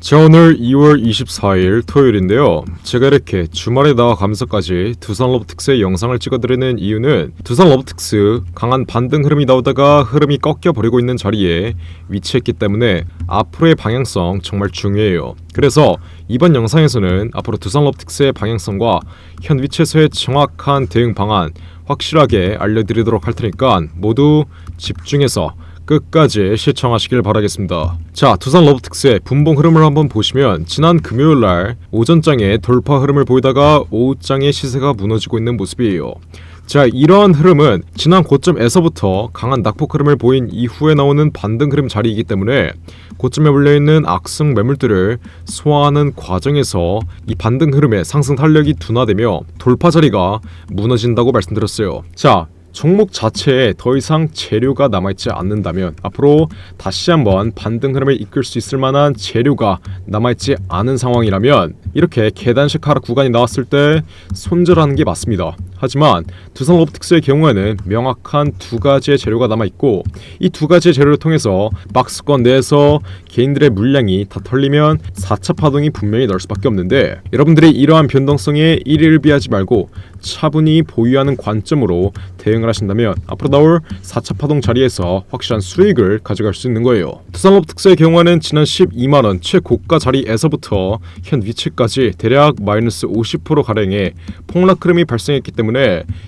자, 오늘 2월 24일 토요일인데요. 제가 이렇게 주말에 나와가면서까지 두산 로보틱스의 영상을 찍어드리는 이유는 두산 로보틱스 강한 반등 흐름이 나오다가 흐름이 꺾여버리고 있는 자리에 위치했기 때문에 앞으로의 방향성 정말 중요해요. 그래서 이번 영상에서는 앞으로 두산 로보틱스의 방향성과 현 위치에서의 정확한 대응 방안 확실하게 알려드리도록 할 테니까 모두 집중해서 끝까지 시청하시길 바라겠습니다. 자, 두산 로보틱스의 분봉 흐름을 한번 보시면 지난 금요일날 오전장에 돌파 흐름을 보이다가 오후장에 시세가 무너지고 있는 모습이에요. 자, 이러한 흐름은 지난 고점에서부터 강한 낙폭 흐름을 보인 이후에 나오는 반등 흐름 자리이기 때문에 고점에 물려있는 악성 매물들을 소화하는 과정에서 이 반등 흐름의 상승 탄력이 둔화되며 돌파 자리가 무너진다고 말씀드렸어요. 자, 종목 자체에 더 이상 재료가 남아있지 않는다면 앞으로 다시 한번 반등 흐름을 이끌 수 있을 만한 재료가 남아있지 않은 상황이라면 이렇게 계단식 하락 구간이 나왔을 때 손절하는 게 맞습니다. 하지만 두산 로보틱스의 경우에는 명확한 두 가지의 재료가 남아있고 이 두 가지의 재료를 통해서 박스권 내에서 개인들의 물량이 다 털리면 4차 파동이 분명히 나올 수밖에 없는데 여러분들이 이러한 변동성에 일일비하지 말고 차분히 보유하는 관점으로 대응을 하신다면 앞으로 나올 4차 파동 자리에서 확실한 수익을 가져갈 수 있는 거예요. 두산 로보틱스의 경우에는 지난 12만원 최고가 자리에서부터 현 위치까지 대략 마이너스 50%가량의 폭락 흐름이 발생했기 때문에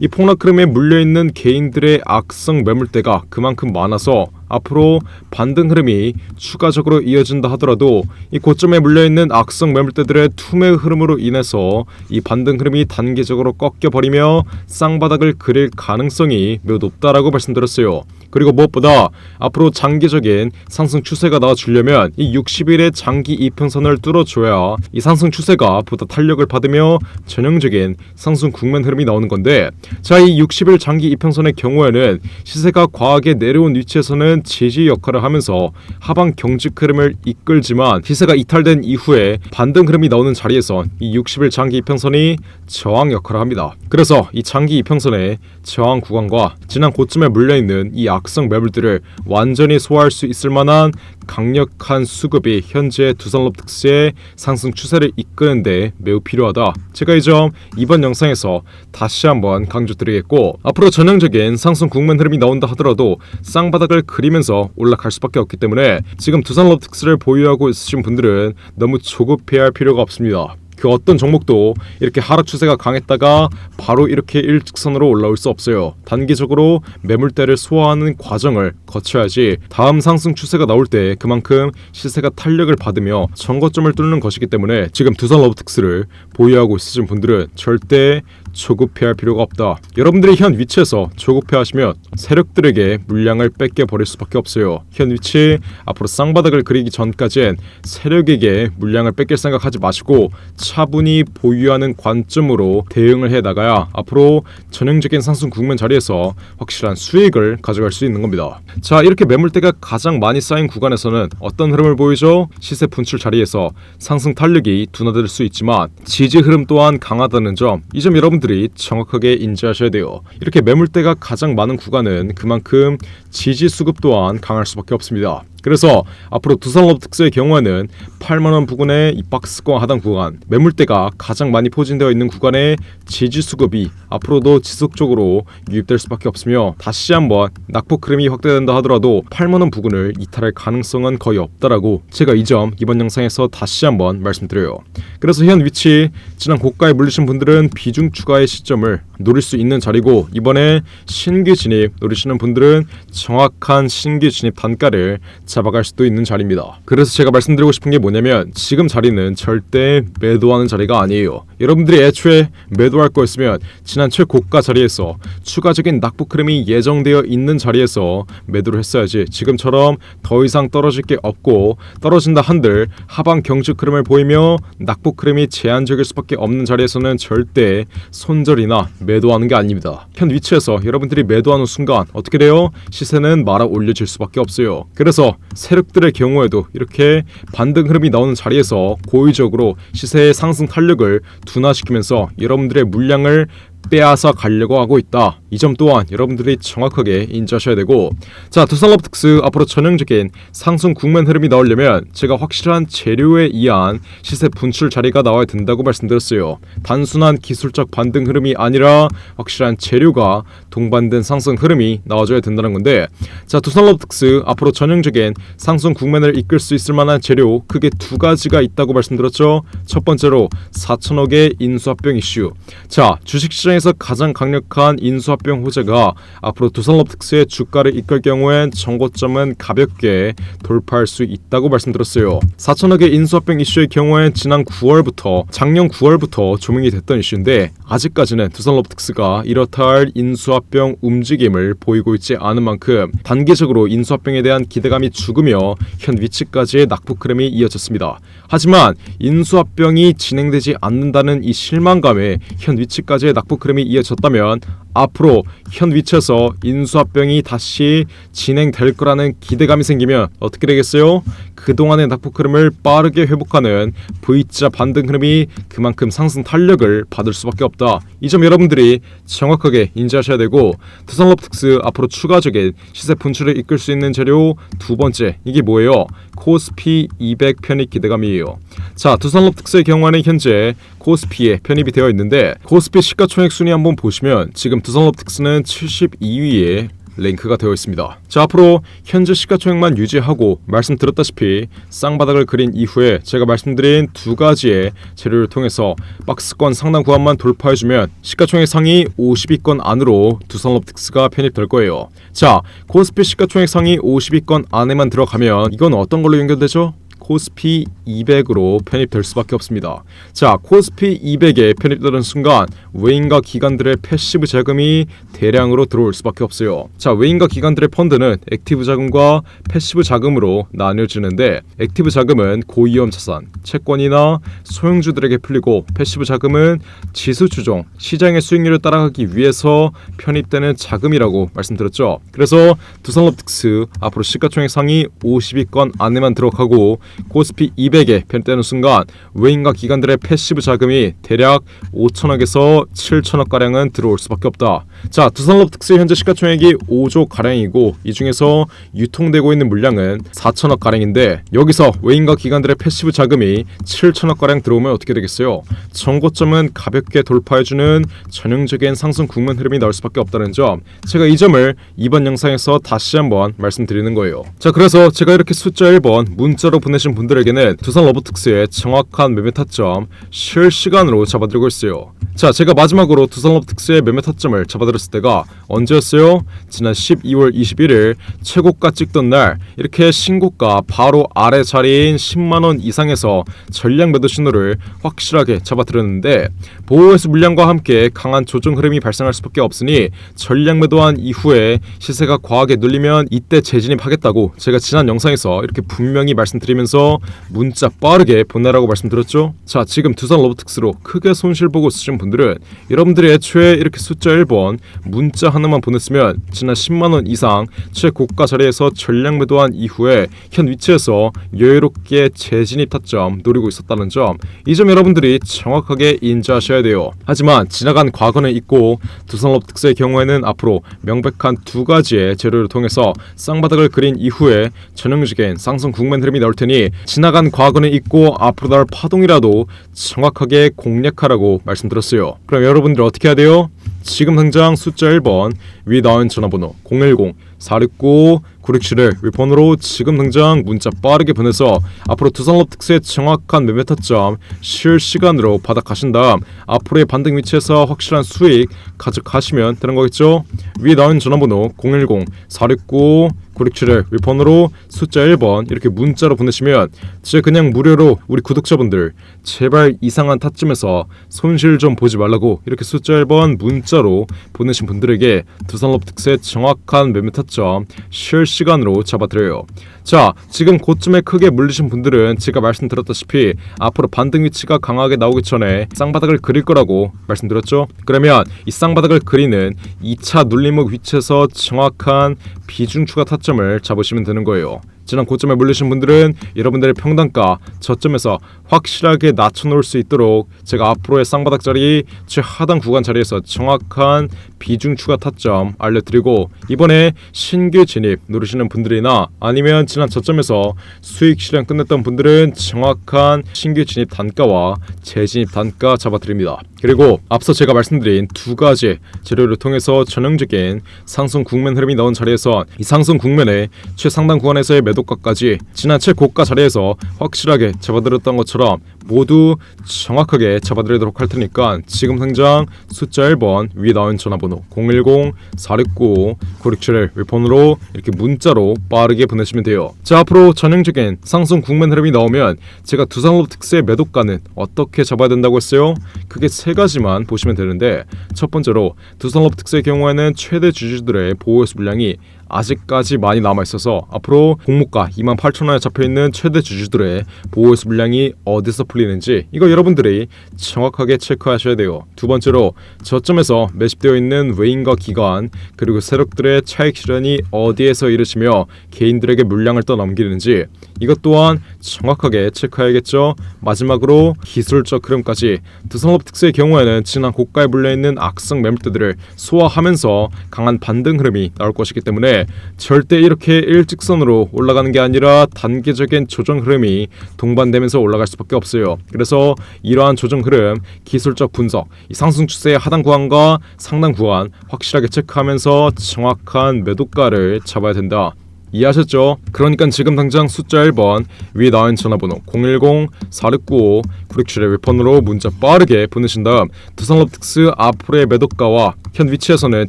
이 폭락 흐름에 물려있는 개인들의 악성 매물대가 그만큼 많아서 앞으로 반등 흐름이 추가적으로 이어진다 하더라도 이 고점에 물려있는 악성 매물대들의 투매 흐름으로 인해서 이 반등 흐름이 단계적으로 꺾여버리며 쌍바닥을 그릴 가능성이 매우 높다라고 말씀드렸어요. 그리고 무엇보다 앞으로 장기적인 상승 추세가 나와주려면 이 60일의 장기 이평선을 뚫어줘야 이 상승 추세가 보다 탄력을 받으며 전형적인 상승 국면 흐름이 나오는 건데, 자, 이 60일 장기 이평선의 경우에는 시세가 과하게 내려온 위치에서는 지지 역할을 하면서 하방 경직 흐름을 이끌지만 시세가 이탈된 이후에 반등 흐름이 나오는 자리에선 이 60일 장기 이평선이 저항 역할을 합니다. 그래서 이 장기 이평선의 저항 구간과 지난 고점에 물려있는 이 악성 매물들을 완전히 소화할 수 있을 만한 강력한 수급이 현재 두산 로보틱스의 상승 추세를 이끄는데 매우 필요하다. 제가 이 점 이번 영상에서 다시 한번 강조드리겠고, 앞으로 전형적인 상승 국면 흐름이 나온다 하더라도 쌍바닥을 그리면서 올라갈 수밖에 없기 때문에 지금 두산 로보틱스를 보유하고 있으신 분들은 너무 조급해야 할 필요가 없습니다. 그 어떤 종목도 이렇게 하락 추세가 강했다가 바로 이렇게 일직선으로 올라올 수 없어요. 단기적으로 매물대를 소화하는 과정을 거쳐야지 다음 상승 추세가 나올 때 그만큼 시세가 탄력을 받으며 전고점을 뚫는 것이기 때문에 지금 두산 로보틱스를 보유하고 있으신 분들은 절대 조급해할 필요가 없다. 여러분들이 현 위치에서 조급해하시면 세력들에게 물량을 뺏겨버릴 수밖에 없어요. 현 위치 앞으로 쌍바닥을 그리기 전까지는 세력에게 물량을 뺏길 생각하지 마시고 차분히 보유하는 관점으로 대응을 해나가야 앞으로 전형적인 상승 국면 자리에서 확실한 수익을 가져갈 수 있는 겁니다. 자, 이렇게 매물대가 가장 많이 쌓인 구간에서는 어떤 흐름을 보이죠? 시세 분출 자리에서 상승 탄력이 둔화될 수 있지만 지지 흐름 또한 강하다는 점, 이 점 여러분들이 정확하게 인지하셔야 돼요. 이렇게 매물대가 가장 많은 구간은 그만큼 지지 수급 또한 강할 수밖에 없습니다. 그래서 앞으로 두산 로보틱스의 경우에는 8만원 부근의 이 박스권 하단 구간, 매물대가 가장 많이 포진되어 있는 구간의 지지 수급이 앞으로도 지속적으로 유입될 수밖에 없으며 다시 한번 낙폭 흐름이 확대된다 하더라도 8만원 부근을 이탈할 가능성은 거의 없다라고 제가 이 점 이번 영상에서 다시 한번 말씀드려요. 그래서 현 위치 지난 고가에 물리신 분들은 비중 추가의 시점을 노릴 수 있는 자리고, 이번에 신규 진입 노리시는 분들은 정확한 신규 진입 단가를 잡아갈 수도 있는 자리입니다. 그래서 제가 말씀드리고 싶은 게 뭐냐면 지금 자리는 절대 매도하는 자리가 아니에요. 여러분들이 애초에 매도할 거였으면 지난 최고가 자리에서 추가적인 낙폭 흐름이 예정되어 있는 자리에서 매도를 했어야지, 지금처럼 더 이상 떨어질 게 없고 떨어진다 한들 하방 경직 흐름을 보이며 낙폭 흐름이 제한적일 수밖에 없는 자리에서는 절대 손절이나 매도하는 게 아닙니다. 현 위치에서 여러분들이 매도하는 순간 어떻게 돼요? 시세는 말아 올려질 수밖에 없어요. 그래서 세력들의 경우에도 이렇게 반등 흐름이 나오는 자리에서 고의적으로 시세의 상승 탄력을 둔화시키면서 여러분들의 물량을 빼앗아 가려고 하고 있다. 이 점 또한 여러분들이 정확하게 인지하셔야 되고, 자, 두산로보틱스 앞으로 전형적인 상승 국면 흐름이 나오려면 제가 확실한 재료에 의한 시세 분출 자리가 나와야 된다고 말씀드렸어요. 단순한 기술적 반등 흐름이 아니라 확실한 재료가 동반된 상승 흐름이 나와줘야 된다는 건데, 자, 두산로보틱스 앞으로 전형적인 상승 국면을 이끌 수 있을 만한 재료 크게 두 가지가 있다고 말씀드렸죠. 첫 번째로 4천억의 인수합병 이슈. 자, 주식시장에서 가장 강력한 인수합병 호재가 앞으로 두산로보틱스의 주가를 이끌 경우엔 정고점은 가볍게 돌파할 수 있다고 말씀드렸어요. 4천억의 인수합병 이슈의 경우엔 지난 9월부터 작년 9월부터 조명이 됐던 이슈인데, 아직까지는 두산로보틱스가 이렇다 할 인수합병 움직임을 보이고 있지 않은 만큼 단기적으로 인수합병에 대한 기대감이 죽으며 현 위치까지의 낙폭 흐름이 이어졌습니다. 하지만 인수합병이 진행되지 않는다는 이 실망감에 현 위치까지의 낙폭 흐름이 이어졌다면 앞으로 현 위치에서 인수합병이 다시 진행될 거라는 기대감이 생기면 어떻게 되겠어요? 그동안의 낙폭 흐름을 빠르게 회복하는 V자 반등 흐름이 그만큼 상승 탄력을 받을 수밖에 없다. 이 점 여러분들이 정확하게 인지하셔야 되고, 두산로보틱스 앞으로 추가적인 시세 분출을 이끌 수 있는 재료 두 번째, 이게 뭐예요? 코스피 200 편입 기대감이에요. 자, 두산로보틱스의 경우에는 현재 코스피에 편입이 되어 있는데, 코스피 시가총액 순위 한번 보시면 지금 두산로보틱스는 72위에 랭크가 되어 있습니다. 자, 앞으로 현재 시가총액만 유지하고 말씀드렸다시피 쌍바닥을 그린 이후에 제가 말씀드린 두 가지의 재료를 통해서 박스권 상단 구간만 돌파해주면 시가총액 상위 50위권 안으로 두산로보틱스가 편입될 거예요. 자, 코스피 시가총액 상위 50위권 안에만 들어가면 이건 어떤 걸로 연결되죠? 코스피 200으로 편입될 수밖에 없습니다. 자, 코스피 200에 편입되는 순간 외인과 기관들의 패시브 자금이 대량으로 들어올 수밖에 없어요. 자, 외인과 기관들의 펀드는 액티브 자금과 패시브 자금으로 나뉘어지는데, 액티브 자금은 고위험 자산, 채권이나 소형주들에게 풀리고, 패시브 자금은 지수 추종, 시장의 수익률을 따라가기 위해서 편입되는 자금이라고 말씀드렸죠. 그래서 두산로보틱스 앞으로 시가총액 상위 50위권 안에만 들어가고 코스피 200에 편입되는 순간 외인과 기관들의 패시브 자금이 대략 5천억에서 7천억 가량은 들어올 수밖에 없다. 자, 두산로보틱스 현재 시가총액이 5조 가량이고 이 중에서 유통되고 있는 물량은 4천억 가량인데, 여기서 외인과 기관들의 패시브 자금이 7천억 가량 들어오면 어떻게 되겠어요? 정고점은 가볍게 돌파해주는 전형적인 상승 국면 흐름이 나올 수밖에 없다는 점, 제가 이 점을 이번 영상에서 다시 한번 말씀드리는 거예요. 자, 그래서 제가 이렇게 숫자 1번 문자로 보내신 분들에게는 두산로보틱스의 정확한 매매 타점 실시간으로 잡아드리고 있어요. 자, 제가 마지막으로 두산로보틱스의 매매 타점을 잡아드렸을 때가 언제였어요? 지난 12월 21일 최고가 찍던 날, 이렇게 신고가 바로 아래 자리인 10만원 이상에서 전량 매도 신호를 확실하게 잡아드렸는데, 보호회수 물량과 함께 강한 조정 흐름이 발생할 수밖에 없으니 전량 매도한 이후에 시세가 과하게 눌리면 이때 재진입하겠다고 제가 지난 영상에서 이렇게 분명히 말씀드리면서 문자 빠르게 보내라고 말씀드렸죠. 자, 지금 두산로보틱스로 크게 손실 보고 쓰신 분들은 여러분들이 애초에 이렇게 숫자 1번 문자 하나만 보냈으면 지난 10만원 이상 최고가 자리에서 전량 매도한 이후에 현 위치에서 여유롭게 재진입 타점 노리고 있었다는 점, 이 점 여러분들이 정확하게 인지하셔야 돼요. 하지만 지나간 과거는 있고 두산로보틱스의 경우에는 앞으로 명백한 두 가지의 재료를 통해서 쌍바닥을 그린 이후에 전형적인 상승 국면 흐름이 나올 테니 지나간 과거는 있고 앞으로 나올 파동이라도 정확하게 공략하라고 말씀드렸어요. 그럼 여러분들 어떻게 해야 돼요? 지금 당장 숫자 1번 위 나온 전화번호 010-469-9671 윗번호로 지금 당장 문자 빠르게 보내서 앞으로 두산로보틱스의 정확한 매매 타점 실시간으로 받아가신 다음 앞으로의 반등 위치에서 확실한 수익 가져가시면 되는 거겠죠? 위 나온 전화번호 010-469-9671 윗번호로 숫자 1번 이렇게 문자로 보내시면 진짜 그냥 무료로 우리 구독자분들 제발 이상한 타점에서 손실 좀 보지 말라고 이렇게 숫자 1번 문자로 보내신 분들에게 두산로보틱스의 정확한 매매 타점 실시간으로 잡아드려요. 자, 지금 고점에 크게 물리신 분들은 제가 말씀드렸다시피 앞으로 반등 위치가 강하게 나오기 전에 쌍바닥을 그릴 거라고 말씀드렸죠. 그러면 이 쌍바닥을 그리는 2차 눌림목 위치에서 정확한 비중 추가 타점을 잡으시면 되는 거예요. 지난 고점에 물리신 분들은 여러분들의 평단가 저점에서 확실하게 낮춰놓을 수 있도록 제가 앞으로의 쌍바닥 자리 최하단 구간 자리에서 정확한 비중 추가 타점 알려드리고, 이번에 신규 진입 누르시는 분들이나 아니면 지난 저점에서 수익 실현 끝냈던 분들은 정확한 신규 진입 단가와 재진입 단가 잡아드립니다. 그리고 앞서 제가 말씀드린 두 가지 재료를 통해서 전형적인 상승 국면 흐름이 나온 자리에서 이 상승 국면의 최상단 구간에서의 매도가까지 지난 최고가 자리에서 확실하게 잡아드렸던 것처럼 모두 정확하게 잡아드리도록 할 테니까 지금 당장 숫자 1번 위에 나온 전화번호 010-4695-9671 웹폰으로 이렇게 문자로 빠르게 보내시면 돼요. 자, 앞으로 전형적인 상승 국면 흐름이 나오면 제가 두산로브 특수의 매도가는 어떻게 잡아야 된다고 했어요? 그게 세 가지만 보시면 되는데, 첫 번째로 두산로브 특수의 경우에는 최대 주주들의 보호수 물량이 아직까지 많이 남아있어서 앞으로 공모가 28,000원에 잡혀있는 최대 주주들의 보호수 물량이 어디서 풀리는지 이거 여러분들이 정확하게 체크하셔야 돼요. 두 번째로 저점에서 매집되어 있는 외인과 기관 그리고 세력들의 차익 실현이 어디에서 이르시며 개인들에게 물량을 떠넘기는지 이것 또한 정확하게 체크해야겠죠. 마지막으로 기술적 흐름까지 두산로브 특수의 경우에는 지난 고가에 물려있는 악성 매물대들을 소화하면서 강한 반등 흐름이 나올 것이기 때문에 절대 이렇게 일직선으로 올라가는 게 아니라 단계적인 조정 흐름이 동반되면서 올라갈 수밖에 없어요. 그래서 이러한 조정 흐름, 기술적 분석, 이 상승 추세의 하단 구간과 상단 구간 확실하게 체크하면서 정확한 매도가를 잡아야 된다. 이해하셨죠? 그러니까 지금 당장 숫자 1번 위에 나온 전화번호 010-4695-9671 웹폰으로 문자 빠르게 보내신 다음 두산로브 특수 앞으로의 매도가와 현 위치에서는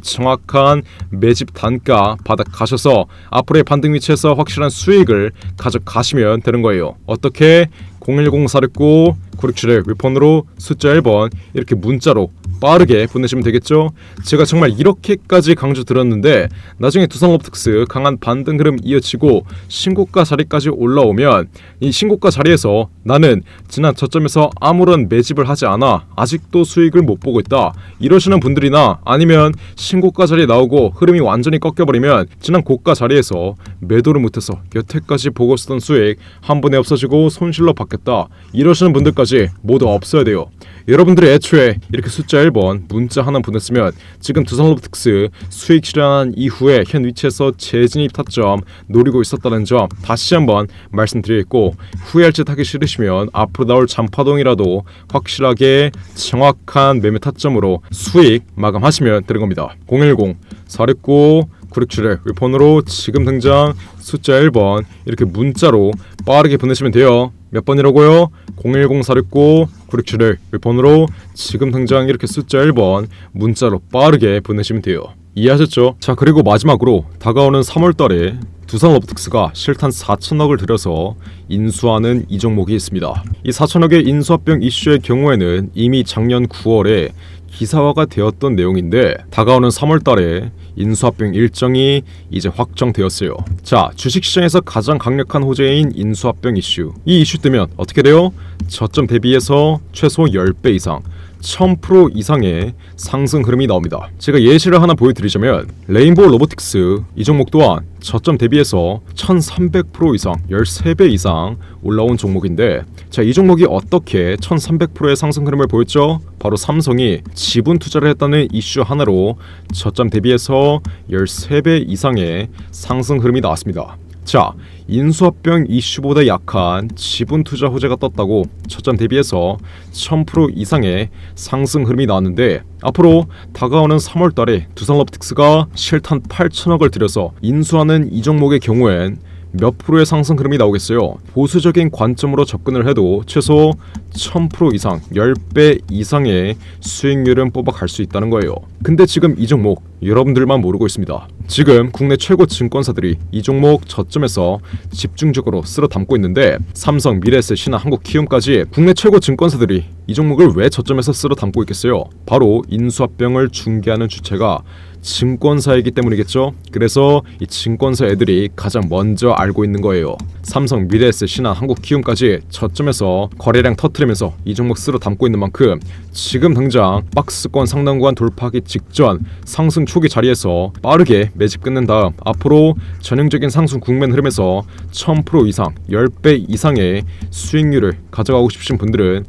정확한 매집 단가 바닥 가셔서 앞으로의 반등 위치에서 확실한 수익을 가져가시면 되는 거예요. 어떻게? 010-4695-9671 웹폰으로 숫자 1번 이렇게 문자로 빠르게 보내시면 되겠죠. 제가 정말 이렇게까지 강조 드렸는데 나중에 두산로브 특수 강한 반등 흐름 이어지고 신고가 자리까지 올라오면 이 신고가 자리에서 나는 지난 저점에서 아무런 매집을 하지 않아 아직도 수익을 못 보고 있다 이러시는 분들이나 아니면 신고가 자리에 나오고 흐름이 완전히 꺾여버리면 지난 고가 자리에서 매도를 못해서 여태까지 보고 있었던 수익 한 번에 없어지고 손실로 받겠다 이러시는 분들까지 모두 없어야 돼요. 여러분들이 애초에 이렇게 숫자 1번 문자 하나 보냈으면 지금 두산로브 특수 수익 실현한 이후에 현 위치에서 재진입 타점 노리고 있었다는 점 다시 한번 말씀드리겠고, 후회할 짓 하기 싫으시면 앞으로 나올 잔파동이라도 확실하게 정확한 매매 타점으로 수익 마감하시면 되는 겁니다. 010-4695-9671 웹폰으로 지금 당장 숫자 1번 이렇게 문자로 빠르게 보내시면 돼요. 몇 번이라고요? 010-4695-9671 웹폰으로 지금 당장 이렇게 숫자 1번 문자로 빠르게 보내시면 돼요. 이해하셨죠? 자, 그리고 마지막으로 다가오는 3월달에 두산로브 특수가 실탄 4천억을 들여서 인수하는 이 종목이 있습니다. 이 4천억의 인수합병 이슈의 경우에는 이미 작년 9월에 기사화가 되었던 내용인데 다가오는 3월달에 인수합병 일정이 이제 확정되었어요. 자, 주식시장에서 가장 강력한 호재인 인수합병 이슈. 이 이슈 뜨면 어떻게 돼요? 저점 대비해서 최소 10배 이상 1000% 이상의 상승 흐름이 나옵니다. 제가 예시를 하나 보여드리자면 레인보우 로보틱스 이 종목 또한 저점 대비해서 1300% 이상 13배 이상 올라온 종목인데, 자, 이 종목이 어떻게 1300%의 상승 흐름을 보였죠? 바로 삼성이 지분 투자를 했다는 이슈 하나로 저점 대비해서 13배 이상의 상승 흐름이 나왔습니다. 자, 인수합병 이슈보다 약한 지분 투자 호재가 떴다고 저점 대비해서 1000% 이상의 상승 흐름이 나왔는데, 앞으로 다가오는 3월달에 두산로브 특수가 실탄 8천억을 들여서 인수하는 이 종목의 경우엔 몇 프로의 상승 흐름이 나오겠어요? 보수적인 관점으로 접근을 해도 최소 1000% 이상 10배 이상의 수익률은 뽑아갈 수 있다는 거예요. 근데 지금 이 종목 여러분들만 모르고 있습니다. 지금 국내 최고 증권사들이 이 종목 저점에서 집중적으로 쓸어 담고 있는데 삼성, 미래에셋, 신한, 한국키움까지 국내 최고 증권사들이 이 종목을 왜 저점에서 쓸어 담고 있겠어요? 바로 인수합병을 중개하는 주체가 증권사이기 때문이겠죠. 그래서 이 증권사 애들이 가장 먼저 알고 있는 거예요. 삼성, 미래에셋, 신한, 한국키움까지 저점에서 거래량 터트리면서 이 종목 쓸어 담고 있는 만큼 지금 당장 박스권 상단 구간 돌파하기 직전 상승 초기 자리에서 빠르게 매집 끝낸 다음 앞으로 전형적인 상승 국면 흐름에서 1000% 이상 10배 이상의 수익률을 가져가고 싶으신 분들은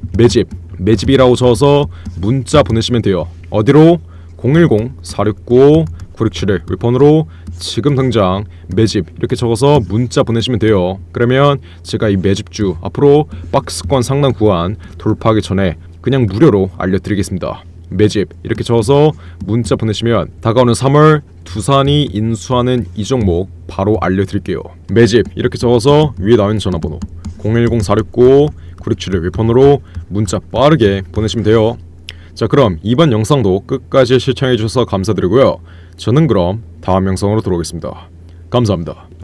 매집이라고 적어서 문자 보내시면 돼요. 어디로? 010-469-9671 윗번호로 지금 당장 매집 이렇게 적어서 문자 보내시면 돼요. 그러면 제가 이 매집주 앞으로 박스권 상단 구간 돌파하기 전에 그냥 무료로 알려드리겠습니다. 매집 이렇게 적어서 문자 보내시면 다가오는 3월 두산이 인수하는 이 종목 바로 알려드릴게요. 매집 이렇게 적어서 위에 나와 있는 전화번호 010-469-9671 윗번호로 문자 빠르게 보내시면 돼요. 자, 그럼 이번 영상도 끝까지 시청해주셔서 감사드리고요. 저는 그럼 다음 영상으로 돌아오겠습니다. 감사합니다.